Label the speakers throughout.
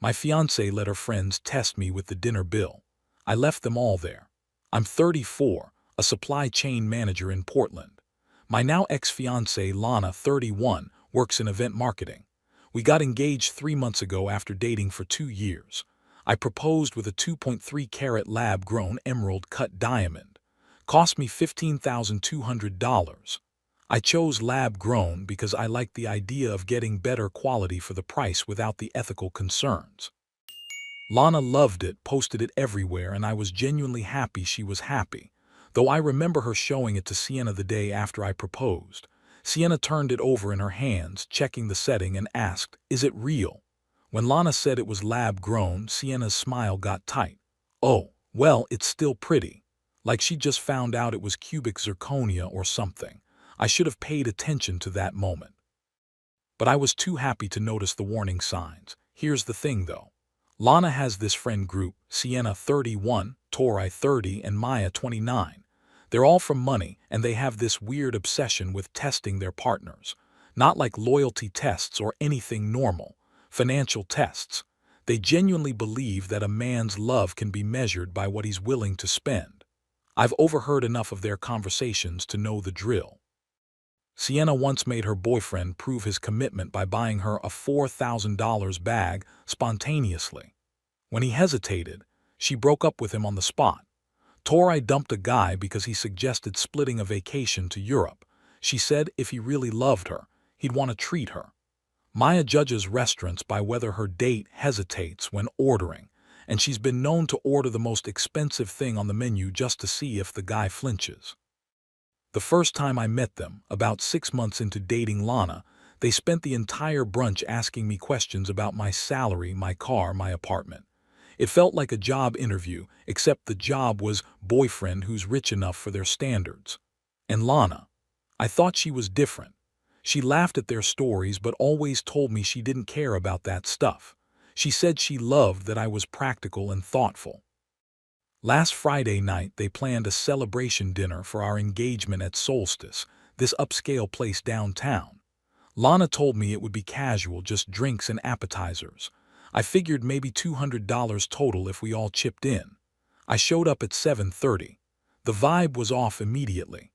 Speaker 1: My fiancée let her friends test me with the dinner bill. I left them all there. I'm 34, a supply chain manager in Portland. My now ex-fiancée, Lana, 31, works in event marketing. We got engaged 3 months ago after dating for 2 years. I proposed with a 2.3-carat lab-grown emerald-cut diamond. Cost me $15,200. I chose lab-grown because I liked the idea of getting better quality for the price without the ethical concerns. Lana loved it, posted it everywhere, and I was genuinely happy she was happy. Though I remember her showing it to Sienna the day after I proposed. Sienna turned it over in her hands, checking the setting, and asked, "Is it real?" When Lana said it was lab-grown, Sienna's smile got tight. "Oh, well, it's still pretty." Like she just found out it was cubic zirconia or something. I should have paid attention to that moment. But I was too happy to notice the warning signs. Here's the thing, though. Lana has this friend group, Sienna 31, Tori 30, and Maya 29. They're all from money, and they have this weird obsession with testing their partners. Not like loyalty tests or anything normal. Financial tests. They genuinely believe that a man's love can be measured by what he's willing to spend. I've overheard enough of their conversations to know the drill. Sienna once made her boyfriend prove his commitment by buying her a $4,000 bag spontaneously. When he hesitated, she broke up with him on the spot. Tori dumped a guy because he suggested splitting a vacation to Europe. She said if he really loved her, he'd want to treat her. Maya judges restaurants by whether her date hesitates when ordering, and she's been known to order the most expensive thing on the menu just to see if the guy flinches. The first time I met them, about 6 months into dating Lana, they spent the entire brunch asking me questions about my salary, my car, my apartment. It felt like a job interview, except the job was boyfriend who's rich enough for their standards. And Lana, I thought she was different. She laughed at their stories but always told me she didn't care about that stuff. She said she loved that I was practical and thoughtful. Last Friday night, they planned a celebration dinner for our engagement at Solstice, this upscale place downtown. Lana told me it would be casual, just drinks and appetizers. I figured maybe $200 total if we all chipped in. I showed up at 7:30. The vibe was off immediately.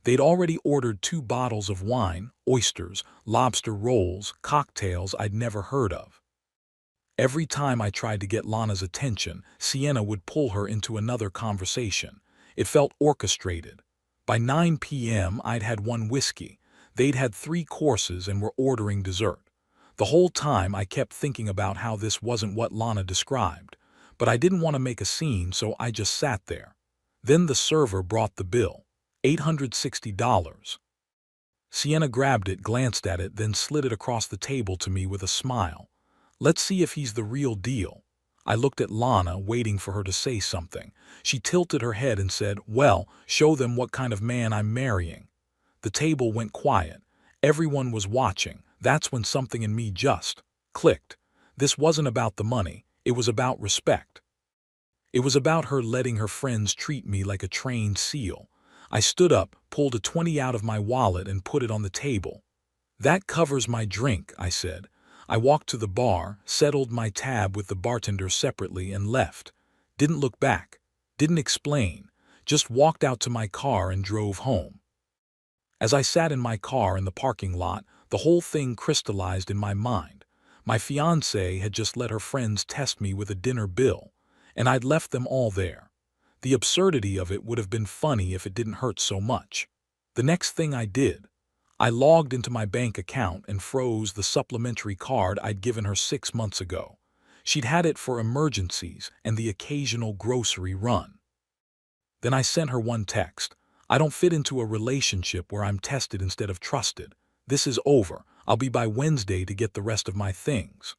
Speaker 1: They'd already ordered 2 bottles of wine, oysters, lobster rolls, cocktails I'd never heard of. Every time I tried to get Lana's attention, Sienna would pull her into another conversation. It felt orchestrated. By 9 p.m., I'd had 1 whiskey. They'd had 3 courses and were ordering dessert. The whole time I kept thinking about how this wasn't what Lana described. But I didn't want to make a scene, so I just sat there. Then the server brought the bill. $860. Sienna grabbed it, glanced at it, then slid it across the table to me with a smile. "Let's see if he's the real deal." I looked at Lana, waiting for her to say something. She tilted her head and said, "Well, show them what kind of man I'm marrying." The table went quiet. Everyone was watching. That's when something in me just clicked. This wasn't about the money. It was about respect. It was about her letting her friends treat me like a trained SEAL. I stood up, pulled a 20 out of my wallet and put it on the table. "That covers my drink," I said. I walked to the bar, settled my tab with the bartender separately, and left. Didn't look back. Didn't explain. Just walked out to my car and drove home. As I sat in my car in the parking lot, the whole thing crystallized in my mind. My fiancée had just let her friends test me with a dinner bill, and I'd left them all there. The absurdity of it would have been funny if it didn't hurt so much. The next thing I did, I logged into my bank account and froze the supplementary card I'd given her 6 months ago. She'd had it for emergencies and the occasional grocery run. Then I sent her one text. "I don't fit into a relationship where I'm tested instead of trusted. This is over. I'll be by Wednesday to get the rest of my things."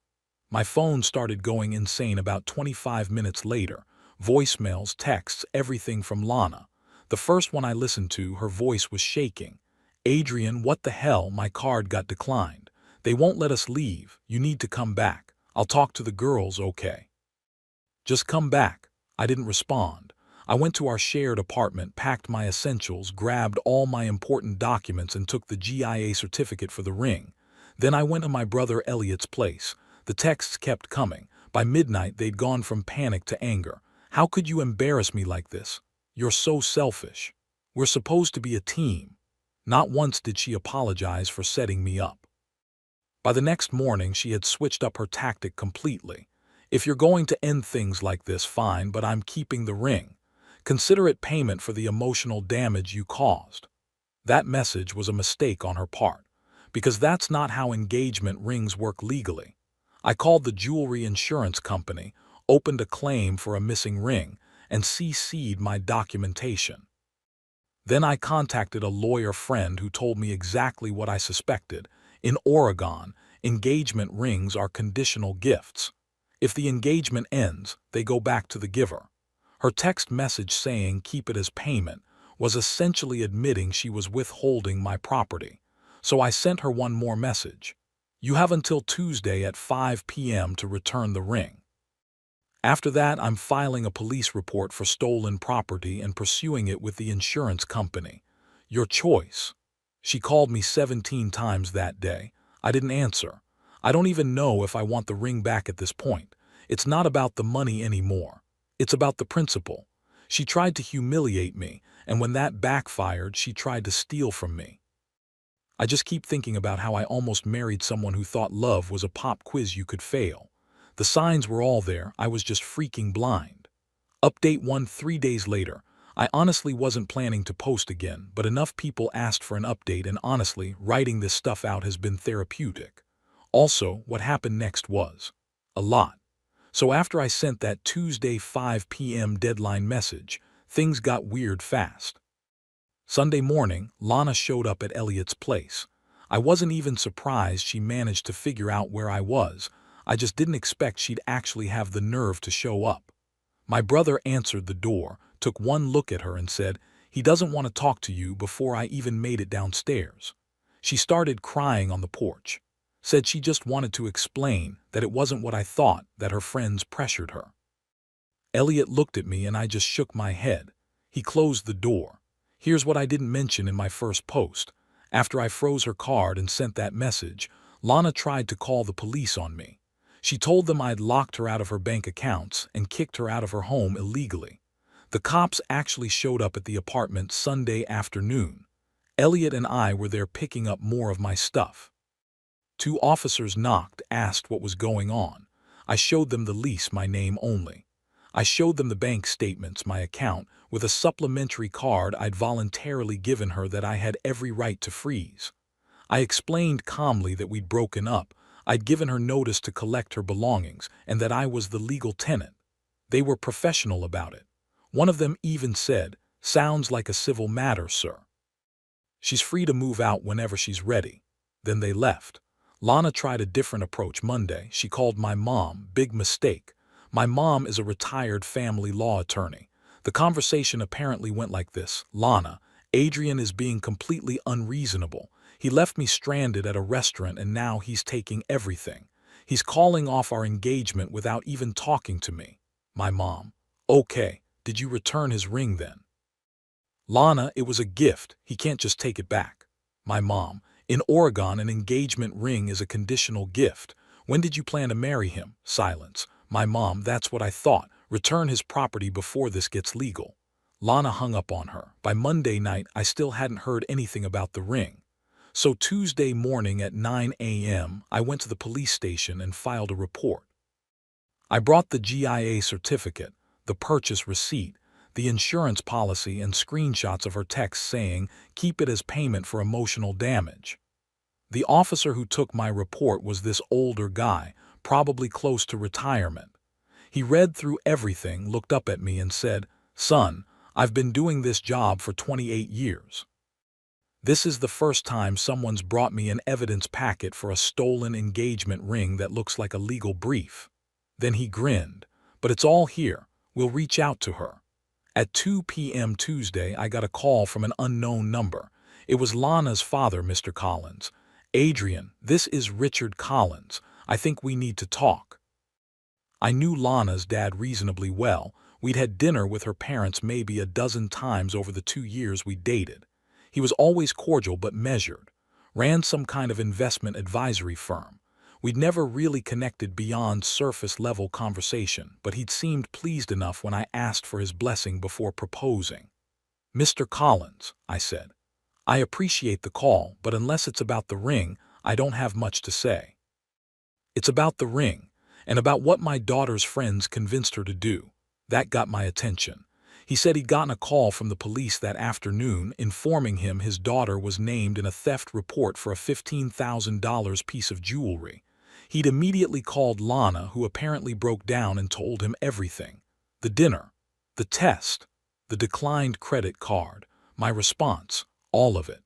Speaker 1: My phone started going insane about 25 minutes later. Voicemails, texts, everything from Lana. The first one I listened to, her voice was shaking. "Adrian, what the hell? My card got declined. They won't let us leave. You need to come back. I'll talk to the girls, okay? Just come back." I didn't respond. I went to our shared apartment, packed my essentials, grabbed all my important documents, and took the GIA certificate for the ring. Then I went to my brother Elliot's place. The texts kept coming. By midnight, they'd gone from panic to anger. "How could you embarrass me like this? You're so selfish. We're supposed to be a team." Not once did she apologize for setting me up. By the next morning, she had switched up her tactic completely. "If you're going to end things like this, fine, but I'm keeping the ring. Consider it payment for the emotional damage you caused." That message was a mistake on her part, because that's not how engagement rings work legally. I called the jewelry insurance company, opened a claim for a missing ring, and CC'd my documentation. Then I contacted a lawyer friend who told me exactly what I suspected. In Oregon, engagement rings are conditional gifts. If the engagement ends, they go back to the giver. Her text message saying "keep it as payment" was essentially admitting she was withholding my property. So I sent her one more message. "You have until Tuesday at 5 p.m. to return the ring." After that, I'm filing a police report for stolen property and pursuing it with the insurance company. Your choice. She called me 17 times that day. I didn't answer. I don't even know if I want the ring back at this point. It's not about the money anymore. It's about the principle. She tried to humiliate me, and when that backfired, she tried to steal from me. I just keep thinking about how I almost married someone who thought love was a pop quiz you could fail. The signs were all there, I was just freaking blind. Update 1 3 days later. I honestly wasn't planning to post again, but enough people asked for an update, and honestly, writing this stuff out has been therapeutic. Also, what happened next was a lot. So after I sent that Tuesday 5 p.m. deadline message, things got weird fast. Sunday morning, Lana showed up at Elliot's place. I wasn't even surprised she managed to figure out where I was. I just didn't expect she'd actually have the nerve to show up. My brother answered the door, took one look at her and said, "He doesn't want to talk to you," before I even made it downstairs. She started crying on the porch. Said she just wanted to explain that it wasn't what I thought, that her friends pressured her. Elliot looked at me and I just shook my head. He closed the door. Here's what I didn't mention in my first post. After I froze her card and sent that message, Lana tried to call the police on me. She told them I'd locked her out of her bank accounts and kicked her out of her home illegally. The cops actually showed up at the apartment Sunday afternoon. Elliot and I were there picking up more of my stuff. 2 officers knocked, asked what was going on. I showed them the lease, my name only. I showed them the bank statements, my account, with a supplementary card I'd voluntarily given her that I had every right to freeze. I explained calmly that we'd broken up. I'd given her notice to collect her belongings, and that I was the legal tenant. They were professional about it. One of them even said, "Sounds like a civil matter, sir. She's free to move out whenever she's ready." Then they left. Lana tried a different approach Monday. She called my mom. Big mistake. My mom is a retired family law attorney. The conversation apparently went like this: "Lana, Adrian is being completely unreasonable. He left me stranded at a restaurant and now he's taking everything. He's calling off our engagement without even talking to me." My mom: "Okay, did you return his ring then?" Lana: "It was a gift. He can't just take it back." My mom: "In Oregon, an engagement ring is a conditional gift. When did you plan to marry him?" Silence. My mom: "That's what I thought. Return his property before this gets legal." Lana hung up on her. By Monday night, I still hadn't heard anything about the ring. So Tuesday morning at 9 a.m., I went to the police station and filed a report. I brought the GIA certificate, the purchase receipt, the insurance policy, and screenshots of her text saying, "Keep it as payment for emotional damage." The officer who took my report was this older guy, probably close to retirement. He read through everything, looked up at me and said, "Son, I've been doing this job for 28 years. This is the first time someone's brought me an evidence packet for a stolen engagement ring that looks like a legal brief." Then he grinned. "But it's all here. We'll reach out to her." At 2 p.m. Tuesday, I got a call from an unknown number. It was Lana's father, Mr. Collins. "Adrian, this is Richard Collins. I think we need to talk." I knew Lana's dad reasonably well. We'd had dinner with her parents maybe a dozen times over the 2 years we dated. He was always cordial but measured. Ran some kind of investment advisory firm. We'd never really connected beyond surface-level conversation, but he'd seemed pleased enough when I asked for his blessing before proposing. "Mr. Collins," I said, "I appreciate the call, but unless it's about the ring, I don't have much to say." "It's about the ring, and about what my daughter's friends convinced her to do." That got my attention. He said he'd gotten a call from the police that afternoon informing him his daughter was named in a theft report for a $15,000 piece of jewelry. He'd immediately called Lana, who apparently broke down and told him everything. The dinner, the test, the declined credit card, my response, all of it.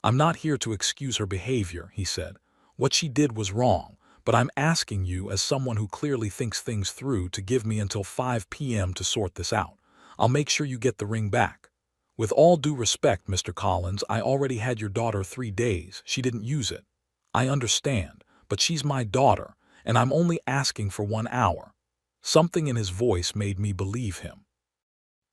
Speaker 1: "I'm not here to excuse her behavior," he said. "What she did was wrong, but I'm asking you, as someone who clearly thinks things through, to give me until 5 p.m. to sort this out. I'll make sure you get the ring back. With all due respect, Mr. Collins, I already had your daughter 3 days. She didn't use it. I understand, but she's my daughter, and I'm only asking for 1 hour. Something in his voice made me believe him.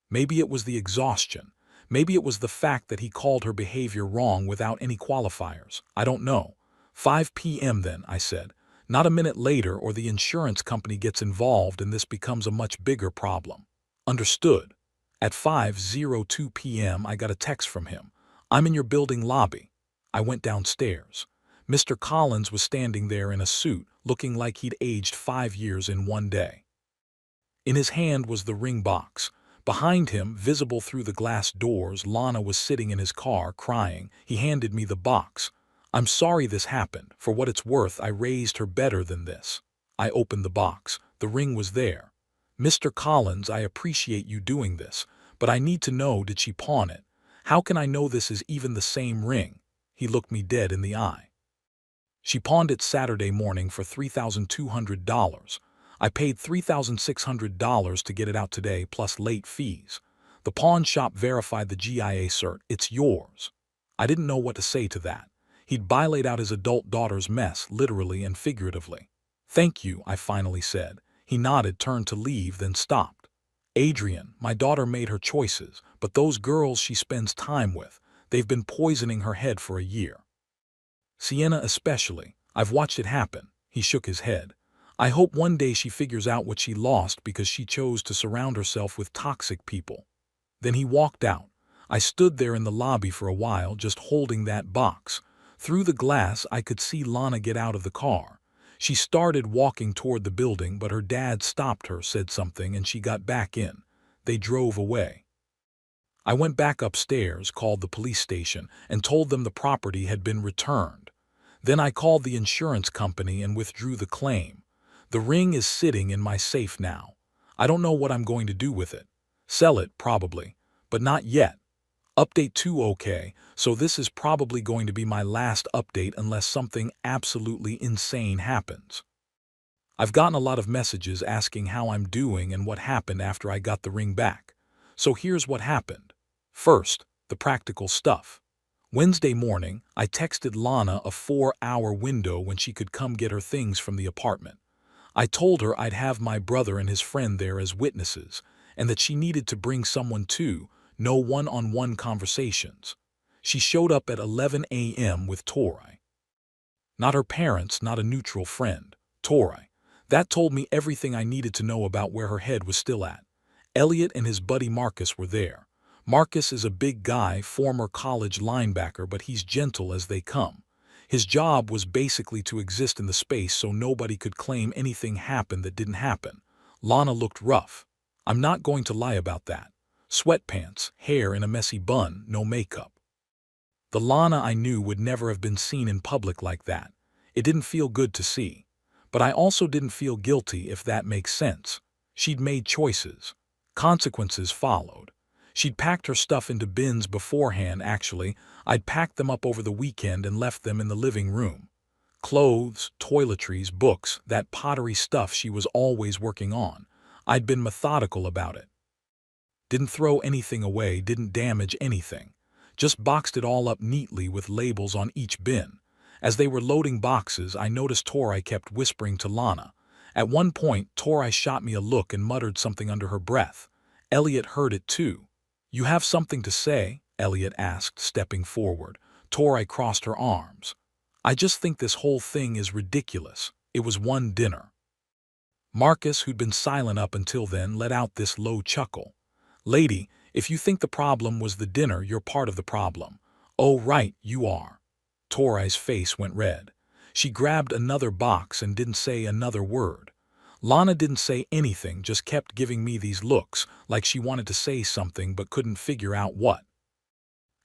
Speaker 1: Maybe it was the exhaustion. Maybe it was the fact that he called her behavior wrong without any qualifiers. I don't know. 5 p.m. then, I said. Not a minute later, or the insurance company gets involved and this becomes a much bigger problem. Understood. At 5:02 p.m. I got a text from him. "I'm in your building lobby." I went downstairs. Mr. Collins was standing there in a suit, looking like he'd aged 5 years in 1 day. In his hand was the ring box. Behind him, visible through the glass doors, Lana was sitting in his car, crying. He handed me the box. "I'm sorry this happened. For what it's worth, I raised her better than this." I opened the box. The ring was there. "Mr. Collins, I appreciate you doing this, but I need to know, did she pawn it? How can I know this is even the same ring?" He looked me dead in the eye. "She pawned it Saturday morning for $3,200. I paid $3,600 to get it out today, plus late fees. The pawn shop verified the GIA cert. It's yours." I didn't know what to say to that. He'd laid out his adult daughter's mess, literally and figuratively. "Thank you," I finally said. He nodded, turned to leave, then stopped. "Adrian, my daughter made her choices, but those girls she spends time with, they've been poisoning her head for a year. Sienna especially. I've watched it happen." He shook his head. "I hope one day she figures out what she lost because she chose to surround herself with toxic people." Then he walked out. I stood there in the lobby for a while, just holding that box. Through the glass, I could see Lana get out of the car. She started walking toward the building, but her dad stopped her, said something, and she got back in. They drove away. I went back upstairs, called the police station, and told them the property had been returned. Then I called the insurance company and withdrew the claim. The ring is sitting in my safe now. I don't know what I'm going to do with it. Sell it, probably, but not yet. Update 2 okay, so this is probably going to be my last update unless something absolutely insane happens. I've gotten a lot of messages asking how I'm doing and what happened after I got the ring back. So here's what happened. First, the practical stuff. Wednesday morning, I texted Lana a 4-hour window when she could come get her things from the apartment. I told her I'd have my brother and his friend there as witnesses, and that she needed to bring someone too. No one-on-one conversations. She showed up at 11 a.m. with Tori. Not her parents, not a neutral friend. Tori. That told me everything I needed to know about where her head was still at. Elliot and his buddy Marcus were there. Marcus is a big guy, former college linebacker, but he's gentle as they come. His job was basically to exist in the space so nobody could claim anything happened that didn't happen. Lana looked rough. I'm not going to lie about that. Sweatpants, hair in a messy bun, no makeup. The Lana I knew would never have been seen in public like that. It didn't feel good to see. But I also didn't feel guilty, if that makes sense. She'd made choices. Consequences followed. She'd packed her stuff into bins beforehand, actually. I'd packed them up over the weekend and left them in the living room. Clothes, toiletries, books, that pottery stuff she was always working on. I'd been methodical about it. Didn't throw anything away, didn't damage anything. Just boxed it all up neatly with labels on each bin. As they were loading boxes, I noticed Tori kept whispering to Lana. At one point, Tori shot me a look and muttered something under her breath. Elliot heard it too. "You have something to say?" Elliot asked, stepping forward. Tori crossed her arms. I just think this whole thing is ridiculous. It was one dinner." Marcus, who'd been silent up until then, let out this low chuckle. "Lady, if you think the problem was the dinner, you're part of the problem." "Oh, right, you are." Torai's face went red. She grabbed another box and didn't say another word. Lana didn't say anything, just kept giving me these looks, like she wanted to say something but couldn't figure out what.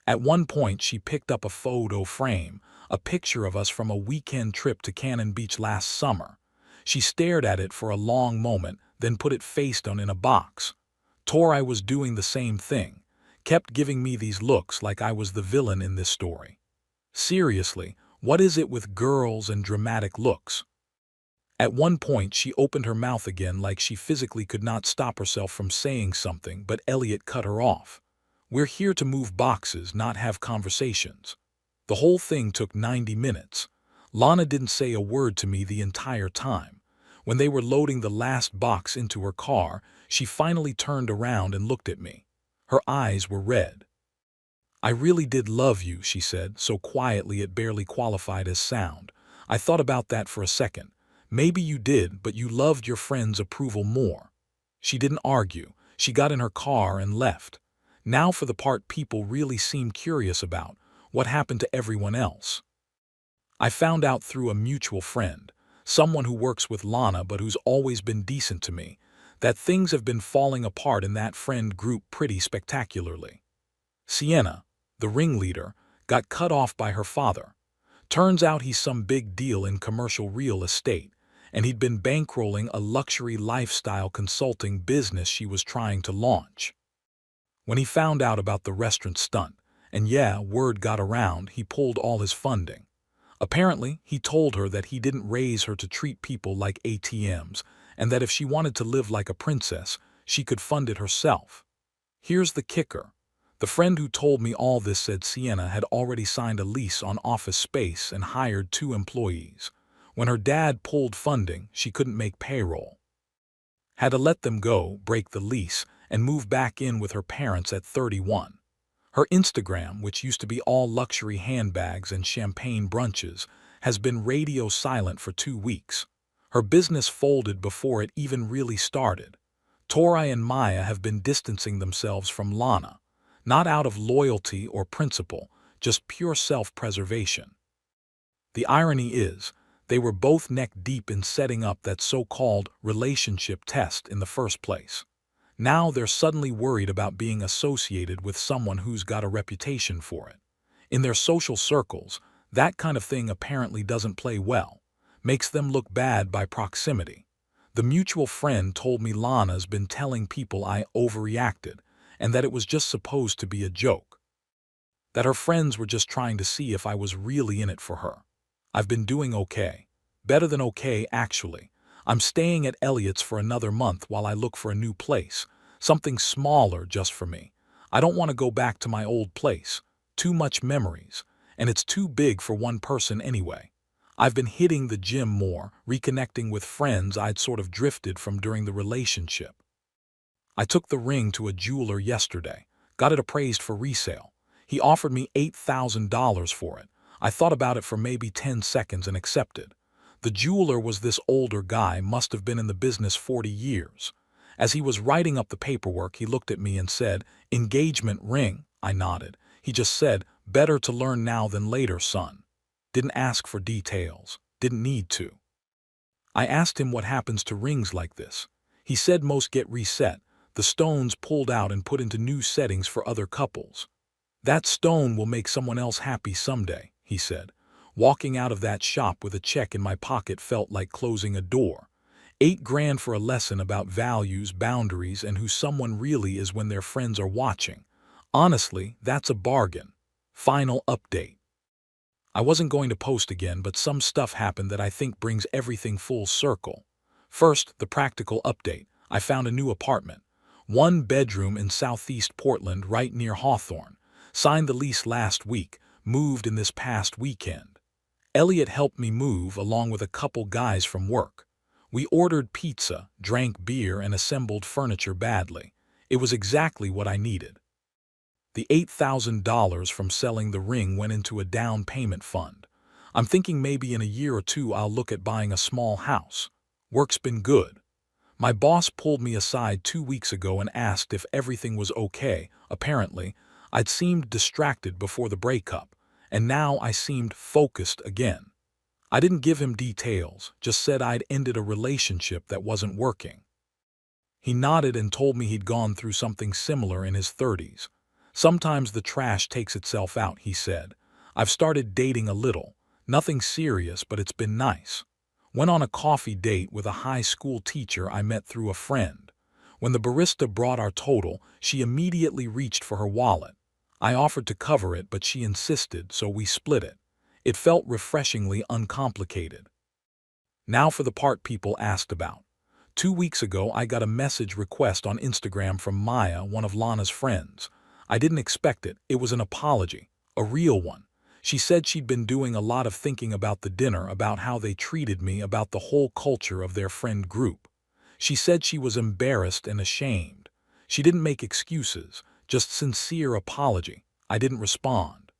Speaker 1: At one point, she picked up a photo frame, a picture of us from a weekend trip to Cannon Beach last summer. She stared at it for a long moment, then put it face down in a box. Torai was doing the same thing, kept giving me these looks like I was the villain in this story. Seriously, what is it with girls and dramatic looks? At one point, she opened her mouth again like she physically could not stop herself from saying something, but Elliot cut her off. "We're here to move boxes, not have conversations." The whole thing took 90 minutes. Lana didn't say a word to me the entire time. When they were loading the last box into her car, she finally turned around and looked at me. Her eyes were red. "I really did love you," she said, so quietly it barely qualified as sound. "I thought about that for a second. Maybe you did, but you loved your friend's approval more." She didn't argue. She got in her car and left. Now for the part people really seem curious about: what happened to everyone else? I found out through a mutual friend, someone who works with Lana but who's always been decent to me, that things have been falling apart in that friend group pretty spectacularly. Sienna, the ringleader, got cut off by her father. Turns out he's some big deal in commercial real estate, and he'd been bankrolling a luxury lifestyle consulting business she was trying to launch. When he found out about the restaurant stunt, and yeah, word got around, he pulled all his funding. Apparently, he told her that he didn't raise her to treat people like ATMs, and that if she wanted to live like a princess, she could fund it herself. Here's the kicker. The friend who told me all this said Sienna had already signed a lease on office space and hired 2 employees. When her dad pulled funding, she couldn't make payroll. Had to let them go, break the lease, and move back in with her parents at 31. Her Instagram, which used to be all luxury handbags and champagne brunches, has been radio silent for 2 weeks. Her business folded before it even really started. Torai and Maya have been distancing themselves from Lana, not out of loyalty or principle, just pure self-preservation. The irony is, they were both neck-deep in setting up that so-called relationship test in the first place. Now they're suddenly worried about being associated with someone who's got a reputation for it. In their social circles, that kind of thing apparently doesn't play well, makes them look bad by proximity. The mutual friend told me Lana's been telling people I overreacted, and that it was just supposed to be a joke. That her friends were just trying to see if I was really in it for her. I've been doing okay. Better than okay, actually. I'm staying at Elliot's for another month while I look for a new place, something smaller just for me. I don't want to go back to my old place. Too much memories, and it's too big for one person anyway. I've been hitting the gym more, reconnecting with friends I'd sort of drifted from during the relationship. I took the ring to a jeweler yesterday, got it appraised for resale. He offered me $8,000 for it. I thought about it for maybe 10 seconds and accepted. The jeweler was this older guy, must have been in the business 40 years. As he was writing up the paperwork, he looked at me and said, "Engagement ring." I nodded. He just said, "Better to learn now than later, son." Didn't ask for details. Didn't need to. I asked him what happens to rings like this. He said most get reset, the stones pulled out and put into new settings for other couples. "That stone will make someone else happy someday," he said. Walking out of that shop with a check in my pocket felt like closing a door. $8,000 for a lesson about values, boundaries, and who someone really is when their friends are watching. Honestly, that's a bargain. Final update. I wasn't going to post again, but some stuff happened that I think brings everything full circle. First, the practical update. I found a new apartment. 1 bedroom in southeast Portland, right near Hawthorne. Signed the lease last week, moved in this past weekend. Elliot helped me move along with a couple guys from work. We ordered pizza, drank beer, and assembled furniture badly. It was exactly what I needed. The $8,000 from selling the ring went into a down payment fund. I'm thinking maybe in a year or two I'll look at buying a small house. Work's been good. My boss pulled me aside 2 weeks ago and asked if everything was okay. Apparently, I'd seemed distracted before the breakup, and now I seemed focused again. I didn't give him details, just said I'd ended a relationship that wasn't working. He nodded and told me he'd gone through something similar in his 30s. Sometimes the trash takes itself out, he said. I've started dating a little. Nothing serious, but it's been nice. Went on a coffee date with a high school teacher I met through a friend. When the barista brought our total, she immediately reached for her wallet. I offered to cover it, but she insisted, so we split it. It felt refreshingly uncomplicated. Now for the part people asked about. 2 weeks ago, I got a message request on Instagram from Maya, one of Lana's friends. I didn't expect it. It was an apology, a real one. She said she'd been doing a lot of thinking about the dinner, about how they treated me, about the whole culture of their friend group. She said she was embarrassed and ashamed. She didn't make excuses, just sincere apology. I didn't respond.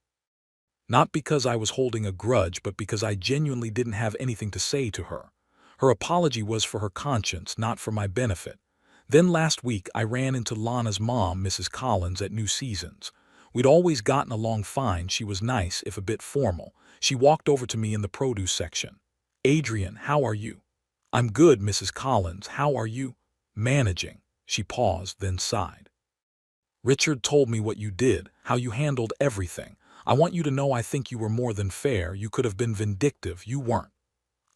Speaker 1: Not because I was holding a grudge, but because I genuinely didn't have anything to say to her. Her apology was for her conscience, not for my benefit. Then last week I ran into Lana's mom, Mrs. Collins, at New Seasons. We'd always gotten along fine. She was nice, if a bit formal. She walked over to me in the produce section. "Adrian, how are you?" "I'm good, Mrs. Collins. How are you?" "Managing." She paused, then sighed. "Richard told me what you did, how you handled everything. I want you to know I think you were more than fair. You could have been vindictive. You weren't."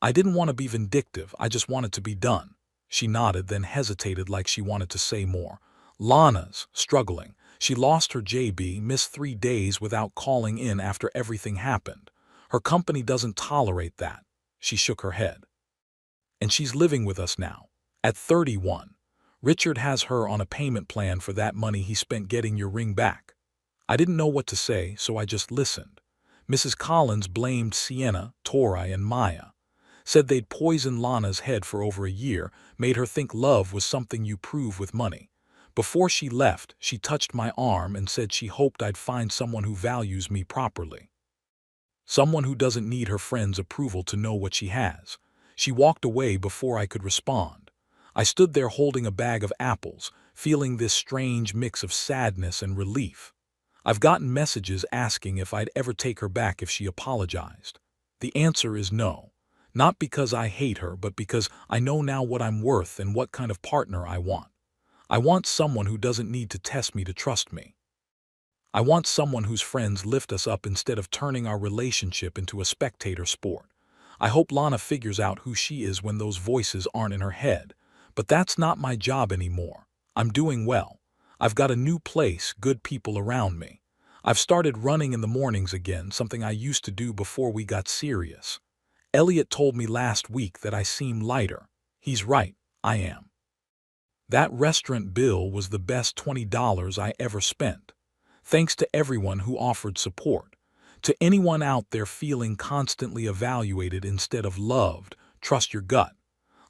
Speaker 1: "I didn't want to be vindictive. I just wanted to be done." She nodded, then hesitated like she wanted to say more. "Lana's struggling. She lost her JB, missed 3 days without calling in after everything happened. Her company doesn't tolerate that." She shook her head. "And she's living with us now. At 31. Richard has her on a payment plan for that money he spent getting your ring back." I didn't know what to say, so I just listened. Mrs. Collins blamed Sienna, Tori, and Maya. Said they'd poisoned Lana's head for over a year, made her think love was something you prove with money. Before she left, she touched my arm and said she hoped I'd find someone who values me properly. Someone who doesn't need her friends' approval to know what she has. She walked away before I could respond. I stood there holding a bag of apples, feeling this strange mix of sadness and relief. I've gotten messages asking if I'd ever take her back if she apologized. The answer is no. Not because I hate her, but because I know now what I'm worth and what kind of partner I want. I want someone who doesn't need to test me to trust me. I want someone whose friends lift us up instead of turning our relationship into a spectator sport. I hope Lana figures out who she is when those voices aren't in her head. But that's not my job anymore. I'm doing well. I've got a new place, good people around me. I've started running in the mornings again, something I used to do before we got serious. Elliot told me last week that I seem lighter. He's right, I am. That restaurant bill was the best $20 I ever spent. Thanks to everyone who offered support. To anyone out there feeling constantly evaluated instead of loved, trust your gut.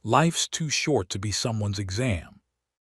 Speaker 1: Life's too short to be someone's exam.